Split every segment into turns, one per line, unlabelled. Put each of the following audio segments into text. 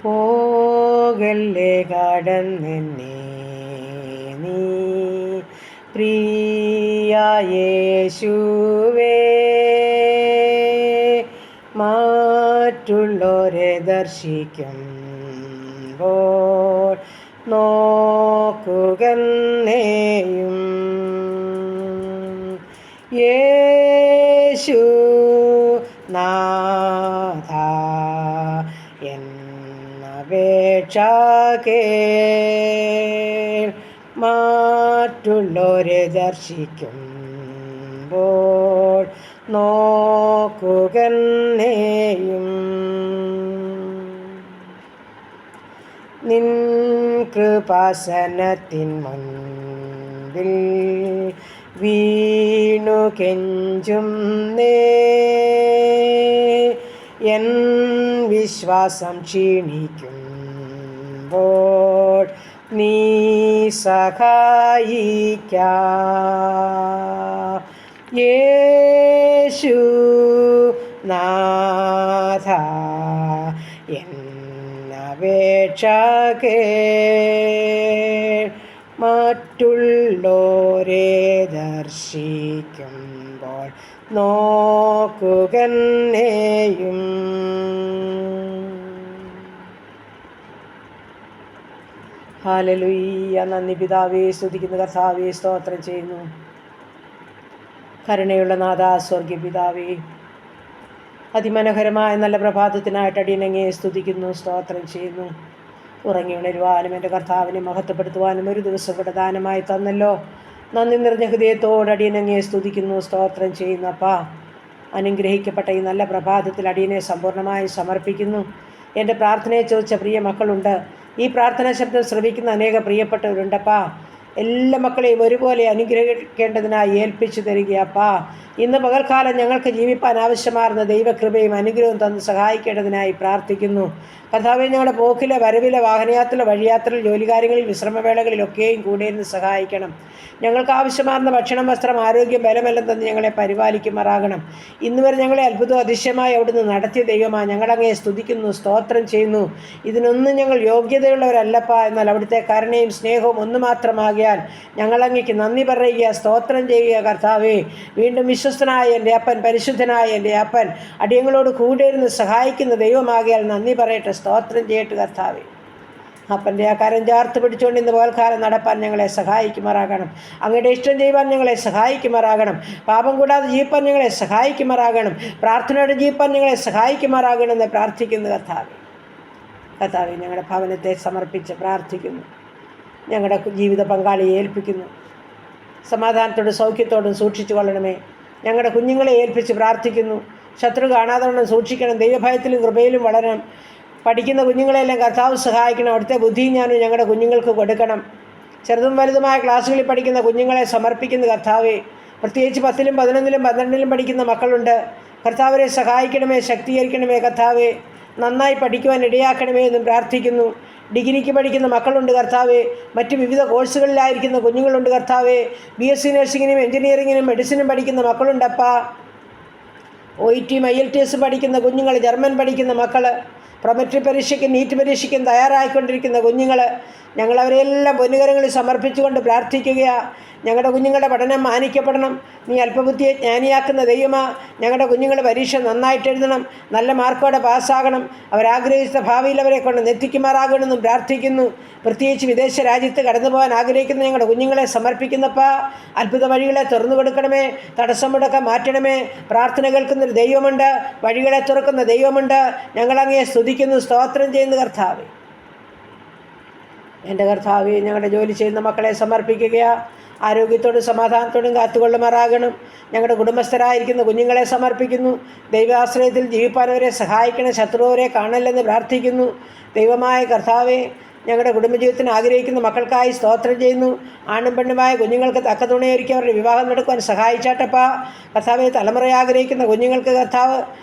പോകല്ലേ കടന്നെന്നെ നീ പ്രിയ യേശുവേ. മറ്റുള്ളവരെ ദർശിക്കുമ്പോൾ നോക്കുകന്നെയും യേശു നാഥ എന്നപേക്ഷ കേൾ. മറ്റുള്ളവരെ ദർശിക്കുമ്പോൾ നോക്കുകന്നെയും നിൻ കൃപാസനത്തിൻ മുൻപിൽ വീണു കെഞ്ചുന്നേ. എൻ വിശ്വാസം ക്ഷീണിക്കുമ്പോൾ നീ സഹായിക്ക. യേശു നാഥ എന്നപേക്ഷ കേൾ. മറ്റുള്ളവരെ ദർശിക്കുമ്പോൾ നോക്കുകന്നെയും ഹല്ലേലൂയ. നന്ദി പിതാവേ, സ്തുതിക്കുന്ന കർത്താവേ, സ്തോത്രം ചെയ്യുന്നു. കരുണയുള്ള നാഥ, സ്വർഗീയ പിതാവേ, അതിമനോഹരമായ നല്ല പ്രഭാതത്തിനായിട്ട് അടിയനങ്ങേ സ്തുതിക്കുന്നു, സ്തോത്രം ചെയ്യുന്നു. ഉറങ്ങി ഉണരുവാനും എൻ്റെ കർത്താവിനെ മഹത്വപ്പെടുത്തുവാനും ഒരു ദിവസം കൂടെ ദാനമായി തന്നല്ലോ. നന്ദി നിറഞ്ഞ ഹൃദയത്തോട് അടിയനങ്ങേ സ്തുതിക്കുന്നു, സ്തോത്രം ചെയ്യുന്നു. അപ്പാ, അനുഗ്രഹിക്കപ്പെട്ട ഈ നല്ല പ്രഭാതത്തിൽ അടിയനെ സമ്പൂർണ്ണമായി സമർപ്പിക്കുന്നു. എൻ്റെ പ്രാർത്ഥനയെ ചോദിച്ച പ്രിയ മക്കളുണ്ട്. ഈ പ്രാർത്ഥനാ ശബ്ദം ശ്രവിക്കുന്ന അനേക പ്രിയപ്പെട്ടവരുണ്ടപ്പാ. എല്ലാ മക്കളെയും ഒരുപോലെ അനുഗ്രഹിക്കേണ്ടതിനായി ഏൽപ്പിച്ചു തരികയപ്പാ. ഇന്ന് പകൽക്കാലം ഞങ്ങൾക്ക് ജീവിപ്പാൻ ആവശ്യമാർന്ന ദൈവകൃപയും അനുഗ്രഹവും തന്ന് സഹായിക്കേണ്ടതിനായി പ്രാർത്ഥിക്കുന്നു. കർത്താവേ, ഞങ്ങളുടെ പോക്കിലെ വരവിലെ വാഹനയാത്ര, വഴിയാത്രയിൽ, ജോലികാര്യങ്ങളിൽ, വിശ്രമവേളകളിലൊക്കെയും കൂടെ ഇരുന്ന് സഹായിക്കണം. ഞങ്ങൾക്ക് ആവശ്യമാർന്ന ഭക്ഷണം, വസ്ത്രം, ആരോഗ്യം, ബലമെല്ലാം തന്ന് ഞങ്ങളെ പരിപാലിക്കുമാറാകണം. ഇന്നുവരെ ഞങ്ങളെ അത്ഭുതവും അതിശയമായി അവിടുന്ന് നടത്തിയ ദൈവമാണ്. ഞങ്ങളങ്ങയെ സ്തുതിക്കുന്നു, സ്തോത്രം ചെയ്യുന്നു. ഇതിനൊന്നും ഞങ്ങൾ യോഗ്യതയുള്ളവരല്ലപ്പാ. എന്നാൽ അവിടുത്തെ കരുണയും സ്നേഹവും ഒന്ന് മാത്രമാകിയാൽ ഞങ്ങളങ്ങയ്ക്ക് നന്ദി പറയുക, സ്തോത്രം ചെയ്യുക. കർത്താവേ, വീണ്ടും വിശ്വസ്തനായ എൻ്റെ അപ്പൻ, പരിശുദ്ധനായ എൻ്റെ അപ്പൻ അടിയങ്ങളോട് കൂടെ ഇരുന്ന് സഹായിക്കുന്ന ദൈവമാകിയാൽ നന്ദി പറയട്ടെ, സ്തോത്രം ചെയ്യട്ടെ. കർത്താവേ, അപ്പൻ്റെ ആ കരം ചേർത്ത് പിടിച്ചുകൊണ്ട് ഇന്ന് പകൽക്കാലം നടപ്പാൻ ഞങ്ങളെ സഹായിക്കുമാറാകണം. അങ്ങയുടെ ഇഷ്ടം ചെയ്യുവാൻ ഞങ്ങളെ സഹായിക്കുമാറാകണം. പാപം കൂടാതെ ജീവിപ്പാൻ ഞങ്ങളെ സഹായിക്കുമാറാകണം. പ്രാർത്ഥനയോടെ ജീവിപ്പാൻ ഞങ്ങളെ സഹായിക്കുമാറാകണമെന്ന് പ്രാർത്ഥിക്കുന്നു. കർത്താവേ, ഞങ്ങളുടെ ഭവനത്തെ സമർപ്പിച്ച് പ്രാർത്ഥിക്കുന്നു. ഞങ്ങളുടെ ജീവിത പങ്കാളിയെ ഏൽപ്പിക്കുന്നു. സമാധാനത്തോടും സൗഖ്യത്തോടും സൂക്ഷിച്ചു കൊള്ളണമേ. ഞങ്ങളുടെ കുഞ്ഞുങ്ങളെ ഏൽപ്പിച്ച് പ്രാർത്ഥിക്കുന്നു. ശത്രു കാണാതെ സൂക്ഷിക്കണം. ദൈവഭയത്തിലും കൃപയിലും വളരണം. പഠിക്കുന്ന കുഞ്ഞുങ്ങളെല്ലാം കർത്താവ് സഹായിക്കണം. അവിടുത്തെ ബുദ്ധിയും ഞാനും ഞങ്ങളുടെ കുഞ്ഞുങ്ങൾക്ക് കൊടുക്കണം. ചെറുതും വലുതുമായ ക്ലാസ്സുകളിൽ പഠിക്കുന്ന കുഞ്ഞുങ്ങളെ സമർപ്പിക്കുന്ന കർത്താവേ, പ്രത്യേകിച്ച് 10ലും 11ലും 12ലും പഠിക്കുന്ന മക്കളുണ്ട്. കർത്താവരെ സഹായിക്കണമേ, ശക്തീകരിക്കണമേ. കർത്താവേ, നന്നായി പഠിക്കുവാൻ ഇടയാക്കണമേ എന്നും പ്രാർത്ഥിക്കുന്നു. ഡിഗ്രിക്ക് പഠിക്കുന്ന മക്കളുണ്ട് കർത്താവേ. മറ്റ് വിവിധ കോഴ്സുകളിലായിരിക്കുന്ന കുഞ്ഞുങ്ങളുണ്ട് കർത്താവേ. BSc നഴ്സിങ്ങിനും എഞ്ചിനീയറിങ്ങിനും മെഡിസിനും പഠിക്കുന്ന മക്കളുണ്ടപ്പാ. OET IELTS പഠിക്കുന്ന കുഞ്ഞുങ്ങൾ, ജർമ്മൻ പഠിക്കുന്ന മക്കൾ, പ്രൊമട്രി പരീക്ഷയ്ക്കും നീറ്റ് പരീക്ഷയ്ക്കും തയ്യാറായിക്കൊണ്ടിരിക്കുന്ന കുഞ്ഞുങ്ങൾ, ഞങ്ങളവരെല്ലാം പൊന്നുകരങ്ങളിൽ സമർപ്പിച്ചുകൊണ്ട് പ്രാർത്ഥിക്കുകയാണ്. ഞങ്ങളുടെ കുഞ്ഞുങ്ങളുടെ പഠനം മാനിക്കപ്പെടണം. നീ അല്പബുദ്ധിയെ ജ്ഞാനിയാക്കുന്ന ദൈവമാ. ഞങ്ങളുടെ കുഞ്ഞുങ്ങൾ പരീക്ഷ നന്നായിട്ട് എഴുതണം, നല്ല മാർക്കോടെ പാസ്സാകണം. അവരാഗ്രഹിച്ച ഭാവിയിൽ അവരെ കൊണ്ട് നെത്തിക്കുമാറാകണമെന്നും പ്രാർത്ഥിക്കുന്നു. പ്രത്യേകിച്ച് വിദേശ രാജ്യത്ത് കടന്നു പോകാൻ ആഗ്രഹിക്കുന്ന ഞങ്ങളുടെ കുഞ്ഞുങ്ങളെ സമർപ്പിക്കുന്നപ്പാ. അത്ഭുത വഴികളെ തുറന്നു കൊടുക്കണമേ, തടസ്സം മുടക്കം മാറ്റണമേ. പ്രാർത്ഥന കേൾക്കുന്നൊരു ദൈവമുണ്ട്, വഴികളെ തുറക്കുന്ന ദൈവമുണ്ട്. ഞങ്ങളങ്ങയെ സ്തുതിക്കുന്നു, സ്തോത്രം ചെയ്യുന്ന കർത്താവേ. എൻ്റെ കർത്താവേ, ഞങ്ങളുടെ ജോലി ചെയ്യുന്ന മക്കളെ സമർപ്പിക്കുകയാണ്. ആരോഗ്യത്തോടും സമാധാനത്തോടും കാത്തുകൊള്ളുമാറാകണം. ഞങ്ങളുടെ കുടുംബസ്ഥരായിരിക്കുന്ന കുഞ്ഞുങ്ങളെ സമർപ്പിക്കുന്നു. ദൈവാശ്രയത്തിൽ ജീവിപ്പാനവരെ സഹായിക്കണം. ശത്രുവരെ കാണല്ലെന്ന് പ്രാർത്ഥിക്കുന്നു. ദൈവമായ കർത്താവേ, ഞങ്ങളുടെ കുടുംബജീവിതത്തിന് ആഗ്രഹിക്കുന്ന മക്കൾക്കായി സ്തോത്രം ചെയ്യുന്നു. ആണും പെണ്ണുമായ കുഞ്ഞുങ്ങൾക്ക് തക്ക തുണയൊരുക്കി അവരുടെ വിവാഹം നടക്കുവാൻ സഹായിച്ചാട്ടപ്പാ. കർത്താവെ, തലമുറയെ ആഗ്രഹിക്കുന്ന കുഞ്ഞുങ്ങൾക്ക് കർത്താവ്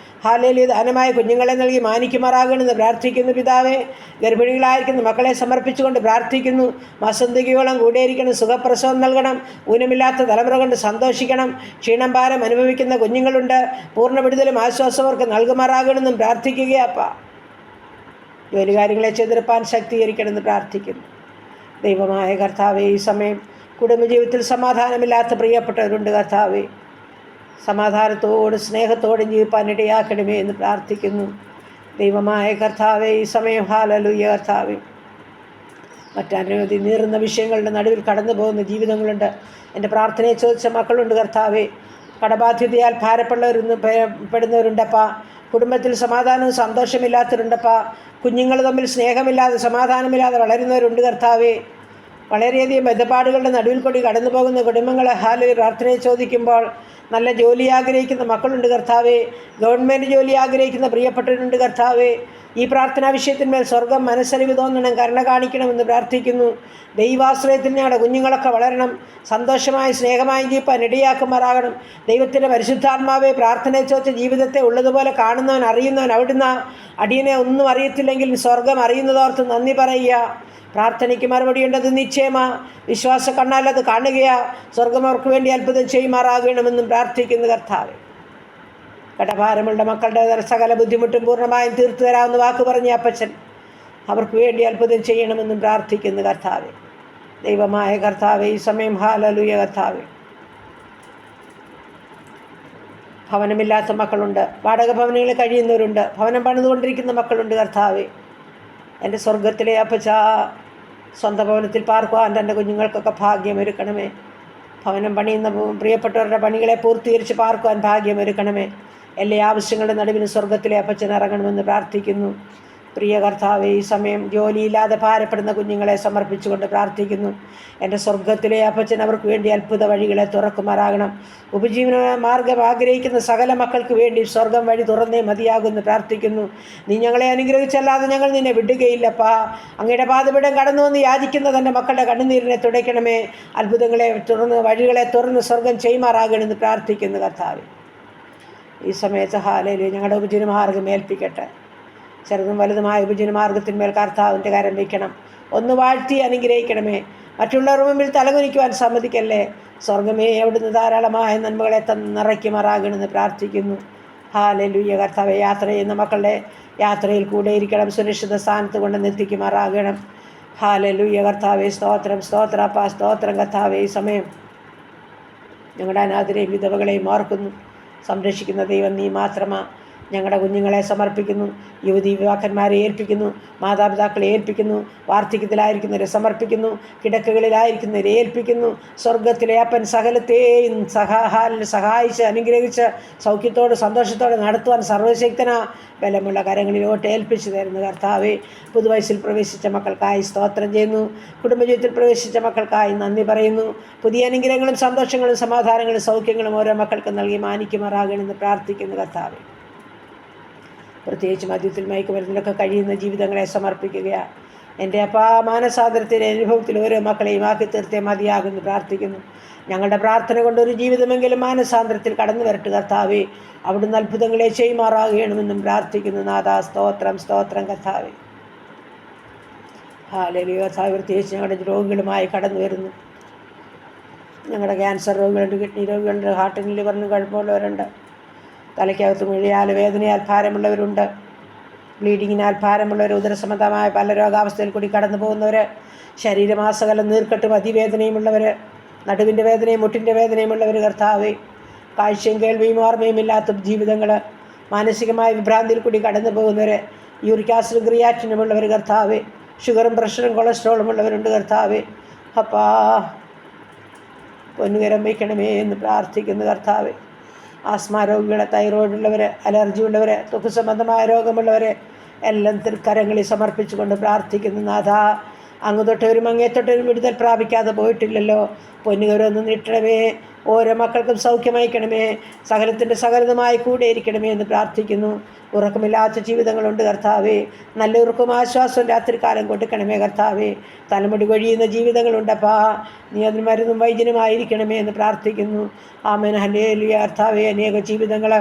ഹല്ലേലൂയ ദാനമായ കുഞ്ഞുങ്ങളെ നൽകി മാനിക്കുമാറാകണമെന്ന് പ്രാർത്ഥിക്കുന്നു. പിതാവേ, ഗർഭിണികളായിരിക്കുന്ന മക്കളെ സമർപ്പിച്ചുകൊണ്ട് പ്രാർത്ഥിക്കുന്നു. വസന്തികയോളം കൂടെയിരിക്കണം. സുഖപ്രസവം നൽകണം. ഊനമില്ലാത്ത തലമുറ കൊണ്ട് സന്തോഷിക്കണം. ക്ഷീണം ഭാരം അനുഭവിക്കുന്ന കുഞ്ഞുങ്ങളുണ്ട്. പൂർണ്ണ വിടുതലും ആശ്വാസവും അവർക്ക് നൽകുമാറാകണമെന്നും പ്രാർത്ഥിക്കുകയപ്പാ. ജോലി കാര്യങ്ങളെ ചെറുപ്പാൻ ശക്തീകരിക്കണമെന്ന് പ്രാർത്ഥിക്കുന്നു. ദൈവമായ കർത്താവെ, ഈ സമയം കുടുംബജീവിതത്തിൽ സമാധാനമില്ലാത്ത പ്രിയപ്പെട്ടവരുണ്ട് കർത്താവെ. സമാധാനത്തോടും സ്നേഹത്തോടും ജീവിപ്പാൻ ഇടയാക്കണമേ എന്ന് പ്രാർത്ഥിക്കുന്നു. ദൈവമായ കർത്താവെ, ഈ സമയം ഹല്ലേലൂയ കർത്താവെ, മറ്റനവധി നീറുന്ന വിഷയങ്ങളുടെ നടുവിൽ കടന്നു പോകുന്ന ജീവിതങ്ങളുണ്ട്. എൻ്റെ പ്രാർത്ഥനയെ ചോദിച്ച മക്കളുണ്ട് കർത്താവെ. കടബാധ്യതയാൽ പെടുന്നവരുണ്ടപ്പാ. കുടുംബത്തിൽ സമാധാനവും സന്തോഷമില്ലാത്തവരുണ്ടപ്പാ. കുഞ്ഞുങ്ങൾ തമ്മിൽ സ്നേഹമില്ലാതെ സമാധാനമില്ലാതെ വളരുന്നവരുണ്ട് കർത്താവെ. വളരെയധികം ബന്ധപ്പാടുകളുടെ നടുവിൽ കൂടി കടന്നു പോകുന്ന കുടുംബങ്ങളെ ഹല്ലേലൂയ പ്രാർത്ഥനയെ ചോദിക്കുമ്പോൾ നല്ല ജോലി ആഗ്രഹിക്കുന്ന മക്കളുണ്ട് കർത്താവെ. ഗവൺമെൻറ് ജോലി ആഗ്രഹിക്കുന്ന പ്രിയപ്പെട്ടവരുണ്ട് കർത്താവെ. ഈ പ്രാർത്ഥനാ വിഷയത്തിന്മേൽ സ്വർഗം മനസ്സലിവ് തോന്നണം, കരുണ കാണിക്കണമെന്ന് പ്രാർത്ഥിക്കുന്നു. ദൈവാശ്രയത്തിൽ ഞങ്ങളുടെ കുഞ്ഞുങ്ങളൊക്കെ വളരണം, സന്തോഷമായി സ്നേഹമായി ജീവിപ്പാൻ ഇടയാക്കുമാറാകണം. ദൈവത്തിൻ്റെ പരിശുദ്ധാത്മാവെ, പ്രാർത്ഥനയെ ചോദിച്ച ജീവിതത്തെ ഉള്ളതുപോലെ കാണുന്നവൻ അറിയുന്നവൻ അവിടുന്ന്. അടിയനെ ഒന്നും അറിയത്തില്ലെങ്കിൽ സ്വർഗം അറിയുന്നതോർത്ത് നന്ദി പറയുക. പ്രാർത്ഥനയ്ക്ക് മറുപടിയുണ്ടത് നിശ്ചയമാ. വിശ്വാസ കണ്ണാലത് കാണുകയാ. സ്വർഗം അവർക്ക് വേണ്ടി അത്ഭുതം ചെയ്യുമാറാകണമെന്നും പ്രാർത്ഥിക്കുന്നു കർത്താവെ. കടഭാരമുള്ള മക്കളുടെ സകല ബുദ്ധിമുട്ടും പൂർണ്ണമായും തീർത്തു തരാമെന്ന് വാക്ക് പറഞ്ഞ അപ്പച്ചൻ അവർക്ക് വേണ്ടി അത്ഭുതം ചെയ്യണമെന്നും പ്രാർത്ഥിക്കുന്നു കർത്താവെ. ദൈവമായ കർത്താവെ, ഈ സമയം ഹല്ലേലൂയ കർത്താവെ, ഭവനമില്ലാത്ത മക്കളുണ്ട്, വാടക ഭവനങ്ങളിൽ കഴിയുന്നവരുണ്ട്, ഭവനം പണിതുകൊണ്ടിരിക്കുന്ന മക്കളുണ്ട് കർത്താവെ. എൻ്റെ സ്വർഗത്തിലെ അപ്പച്ച, സ്വന്തം ഭവനത്തിൽ പാർക്കുവാൻ എൻ്റെ കുഞ്ഞുങ്ങൾക്കൊക്കെ ഭാഗ്യമൊരുക്കണമേ. ഭവനം പണിയുന്ന പ്രിയപ്പെട്ടവരുടെ പണികളെ പൂർത്തീകരിച്ച് പാർക്കുവാൻ ഭാഗ്യമൊരുക്കണമേ. എല്ലാ ആവശ്യങ്ങളുടെ നടുവിന് സ്വർഗത്തിലെ അപ്പച്ചൻ ഇറങ്ങണമെന്ന് പ്രാർത്ഥിക്കുന്നു. പ്രിയ കർത്താവെ, ഈ സമയം ജോലിയില്ലാതെ ഭാരപ്പെടുന്ന കുഞ്ഞുങ്ങളെ സമർപ്പിച്ചുകൊണ്ട് പ്രാർത്ഥിക്കുന്നു. എൻ്റെ സ്വർഗത്തിലെ അപ്പച്ചൻ അവർക്ക് വേണ്ടി അത്ഭുത വഴികളെ തുറക്കുമാറാകണം. ഉപജീവന മാർഗം ആഗ്രഹിക്കുന്ന സകല മക്കൾക്ക് വേണ്ടി സ്വർഗം വഴി തുറന്നേ മതിയാകുമെന്ന് പ്രാർത്ഥിക്കുന്നു. നീ ഞങ്ങളെ അനുഗ്രഹിച്ചല്ലാതെ ഞങ്ങൾ നിന്നെ വിടുകയില്ലപ്പാ. അങ്ങയുടെ പാദപീഠം കടന്നു വന്ന് യാചിക്കുന്ന തൻ്റെ മക്കളുടെ കണ്ണുനീരിനെ തുടയ്ക്കണമേ. അത്ഭുതങ്ങളെ തുറന്ന് വഴികളെ തുറന്ന് സ്വർഗം ചെയ്യുമാറാകണമെന്ന് പ്രാർത്ഥിക്കുന്നു കർത്താവെ. ഈ സമയത്ത് ഹല്ലേലൂയ ഞങ്ങളുടെ ഉപജീവന മാർഗം ഏൽപ്പിക്കട്ടെ. ചെറുതും വലുതുമായ ഉപജീവന മാർഗത്തിന്മേൽ കർത്താവിൻ്റെ കരം വയ്ക്കണം. ഒന്ന് വാഴ്ത്തി അനുഗ്രഹിക്കണമേ. മറ്റുള്ളവരുടെ മുമ്പിൽ തലകുനിക്കുവാൻ സമ്മതിക്കല്ലേ. സ്വർഗമേ, അവിടുന്ന് ധാരാളമായ നന്മകളെ നിറയ്ക്കുമാറാകണമെന്ന് പ്രാർത്ഥിക്കുന്നു. ഹല്ലേലൂയ കർത്താവെ, യാത്ര ചെയ്യുന്ന മക്കളുടെ യാത്രയിൽ കൂടെ ഇരിക്കണം. സുരക്ഷിത സ്ഥാനത്ത് കൊണ്ട് എത്തിക്കുമാറാകണം. ഹല്ലേലൂയ കർത്താവെ, സ്തോത്രം സ്തോത്രപ്പാ, സ്തോത്രം കർത്താവെ. ഈ സമയം ഞങ്ങളുടെ അനാഥരെയും വിധവകളെയും ഓർക്കുന്നു. സംരക്ഷിക്കുന്ന ദൈവം നീ മാത്രമാ. ഞങ്ങളുടെ കുഞ്ഞുങ്ങളെ സമർപ്പിക്കുന്നു. യുവതി യുവാക്കന്മാരെ ഏൽപ്പിക്കുന്നു. മാതാപിതാക്കളെ ഏൽപ്പിക്കുന്നു. വാർദ്ധക്യത്തിലായിരിക്കുന്നവരെ സമർപ്പിക്കുന്നു. കിടക്കുകളിലായിരിക്കുന്നവരെ ഏൽപ്പിക്കുന്നു. സ്വർഗത്തിലെ അപ്പൻ സകലത്തെയും സഹായിച്ച് അനുഗ്രഹിച്ച് സൗഖ്യത്തോട് സന്തോഷത്തോടെ നടത്തുവാൻ സർവശക്തനാ. ബലമുള്ള കരങ്ങളിലോട്ട് ഏൽപ്പിച്ചു തരുന്ന കർത്താവെ, പുതുവയസ്സിൽ പ്രവേശിച്ച മക്കൾക്കായി സ്തോത്രം ചെയ്യുന്നു. കുടുംബജീവിതത്തിൽ പ്രവേശിച്ച മക്കൾക്കായി നന്ദി പറയുന്നു. പുതിയ അനുഗ്രഹങ്ങളും സന്തോഷങ്ങളും സമാധാനങ്ങളും സൗഖ്യങ്ങളും ഓരോ മക്കൾക്ക് നൽകി മാനിക്കുമാറാകണമെന്ന് പ്രാർത്ഥിക്കുന്നു കർത്താവെ. പ്രത്യേകിച്ച് മദ്യത്തിൽ മയക്കുമരുന്നിലൊക്കെ കഴിയുന്ന ജീവിതങ്ങളെ സമർപ്പിക്കുകയാണ്. എൻ്റെ മാനസാന്തരത്തിൻ്റെ അനുഭവത്തിൽ ഓരോ മക്കളെയും ആക്കി തീർത്തേ മതിയാകുമെന്ന് പ്രാർത്ഥിക്കുന്നു. ഞങ്ങളുടെ പ്രാർത്ഥന കൊണ്ടൊരു ജീവിതമെങ്കിലും മാനസാന്തരത്തിൽ കടന്നു വരട്ടെ കർത്താവെ. അവിടുന്ന് അത്ഭുതങ്ങളെ ചെയ്യുമാറാകണമെന്നും പ്രാർത്ഥിക്കുന്നു നാഥാ. സ്തോത്രം സ്തോത്രം കർത്താവെ. ഹല്ലേലൂയ കർത്താവെ, പ്രത്യേകിച്ച് ഞങ്ങളുടെ രോഗികളുമായി കടന്നു വരുന്നു. ഞങ്ങളുടെ ക്യാൻസർ രോഗികളുണ്ട്, കിഡ്നി രോഗികളുണ്ട്, ഹാർട്ടിനും ലിവറിനും കുഴപ്പമുള്ളവരുണ്ട്, തലയ്ക്കകത്ത് മുഴിയാൽ വേദനയാൽ ഭാരമുള്ളവരുണ്ട്, ബ്ലീഡിങ്ങിനാൽ ഭാരമുള്ളവർ, ഉദരസംബന്ധമായ പല രോഗാവസ്ഥയിൽ കൂടി കടന്നു പോകുന്നവർ, ശരീരമാസകലം നീർക്കെട്ടും അതിവേദനയുമുള്ളവർ, നടുവിൻ്റെ വേദനയും മുട്ടിൻ്റെ വേദനയുമുള്ളവർ കർത്താവെ. കാഴ്ചയും കേൾവിയും ഓർമ്മയും ഇല്ലാത്ത ജീവിതങ്ങൾ, മാനസികമായ വിഭ്രാന്തിയിൽ കൂടി കടന്നു പോകുന്നവർ, യൂറിക് ആസിഡും ക്രിയാറ്റിനുമുള്ളവർ കർത്താവെ. ഷുഗറും പ്രഷറും കൊളസ്ട്രോളും ഉള്ളവരുണ്ട് കർത്താവെ. അപ്പാ, പൊന്നുകരം വയ്ക്കണമേ എന്ന് പ്രാർത്ഥിക്കുന്നു കർത്താവെ. ആസ്മ രോഗികൾ, തൈറോയ്ഡ് ഉള്ളവർ, അലർജി ഉള്ളവർ, ത്വക്ക് സംബന്ധമായ രോഗമുള്ളവർ എല്ലാം തൃക്കരങ്ങളിൽ സമർപ്പിച്ചുകൊണ്ട് പ്രാർത്ഥിക്കുന്നു നാഥാ. അങ്ങ് തൊട്ടവരും അങ്ങേ തൊട്ടവരും വിടുതൽ പ്രാപിക്കാതെ പോയിട്ടില്ലല്ലോ. പൊന്നുകരൊന്ന് നീട്ടണമേ. ഓരോ മക്കൾക്കും സൗഖ്യമയക്കണമേ. സകലത്തിൻ്റെ സകലതുമായി കൂടെ ഇരിക്കണമേ എന്ന് പ്രാർത്ഥിക്കുന്നു. ഉറക്കമില്ലാത്ത ജീവിതങ്ങളുണ്ട് കർത്താവേ. നല്ല ഉറക്കും ആശ്വാസവും രാത്രികാലം കൊടുക്കണമേ കർത്താവേ. തലമുടി കൊഴിയുന്ന ജീവിതങ്ങളുണ്ടപ്പാ. നീ അതിന് മരുന്നും വൈദ്യനുമായിരിക്കണമേ എന്ന് പ്രാർത്ഥിക്കുന്നു. ആമേൻ. ഹല്ലേലൂയ കർത്താവേ. അനേക ജീവിതങ്ങൾ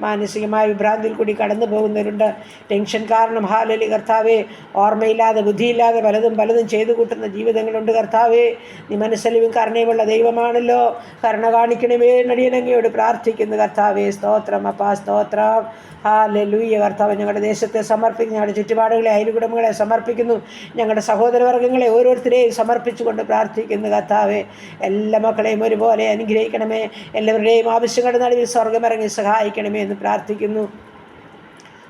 മാനസികമായ വിഭ്രാന്തിയിൽ കൂടി കടന്നു പോകുന്നവരുണ്ട്. ടെൻഷൻ കാരണം ഹല്ലേലൂയ കർത്താവേ. ഓർമ്മയില്ലാതെ ബുദ്ധിയില്ലാതെ പലതും ചെയ്തു കൂട്ടുന്ന ജീവിതങ്ങളുണ്ട് കർത്താവേ. നീ മനസ്സലിവും കരുണയുമുള്ള ദൈവമാണല്ലോ. കരുണ കാണിക്കണമേ നടിയനങ്ങയോട് പ്രാർത്ഥിക്കുന്നു കർത്താവേ. സ്തോത്രം അപ്പാ, സ്തോത്രം. ഹല്ലേലൂയ. കർത്താവ് ഞങ്ങളുടെ ദേശത്തെ സമർപ്പിക്കുന്നു, ഞങ്ങളുടെ ചുറ്റുപാടുകളെ അയൽകുടമകളെ സമർപ്പിക്കുന്നു, ഞങ്ങളുടെ സഹോദരവർഗ്ഗങ്ങളെ ഓരോരുത്തരെയും സമർപ്പിച്ചുകൊണ്ട് പ്രാർത്ഥിക്കുന്നു. കർത്താവെ, എല്ലാ മക്കളെയും ഒരുപോലെ അനുഗ്രഹിക്കണമേ. എല്ലാവരുടെയും ആവശ്യങ്ങളുടെ നടുവിൽ സ്വർഗമിറങ്ങി സഹായിക്കണമേ എന്ന് പ്രാർത്ഥിക്കുന്നു.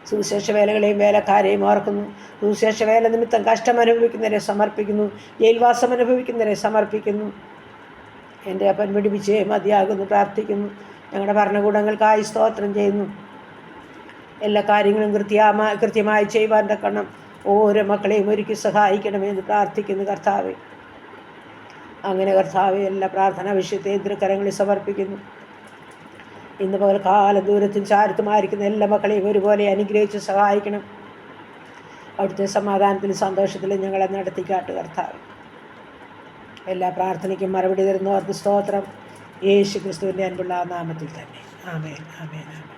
സുവിശേഷ വേലകളെയും വേലക്കാരെയും ഓർക്കുന്നു. സുവിശേഷ വേല നിമിത്തം കഷ്ടം അനുഭവിക്കുന്നവരെ സമർപ്പിക്കുന്നു, ജയിൽവാസം അനുഭവിക്കുന്നവരെ സമർപ്പിക്കുന്നു. എൻ്റെ അപ്പൻ വിടുവിച്ചേ മതിയാകുന്നു പ്രാർത്ഥിക്കുന്നു. ഞങ്ങളുടെ ഭരണകൂടങ്ങൾക്കായി സ്തോത്രം ചെയ്യുന്നു. എല്ലാ കാര്യങ്ങളും കൃത്യമായി ചെയ്യുവാൻ തക്കണം ഓരോ മക്കളെയും ഒരുക്കി സഹായിക്കണമെന്ന് പ്രാർത്ഥിക്കുന്നു. കർത്താവെ, അങ്ങനെ കർത്താവെ, എല്ലാ പ്രാർത്ഥനാ വിഷയത്തെ തൃക്കരങ്ങളിൽ സമർപ്പിക്കുന്നു. ഇന്ന് പകൽക്കാലം ദൂരത്തും ചാരത്തുമായിരിക്കുന്ന എല്ലാ മക്കളെയും ഒരുപോലെ അനുഗ്രഹിച്ച് സഹായിക്കണം. അവിടുത്തെ സമാധാനത്തിലും സന്തോഷത്തിലും ഞങ്ങളെ നടത്തിക്കാട്ട് കർത്താവ്. എല്ലാ പ്രാർത്ഥനയ്ക്കും മറുപടി തരുന്നവർക്ക് സ്തോത്രം. യേശു ക്രിസ്തുവിൻ്റെ അൻപുള്ള നാമത്തിൽ തന്നെ. ആമേൻ, ആമേൻ, ആമേൻ.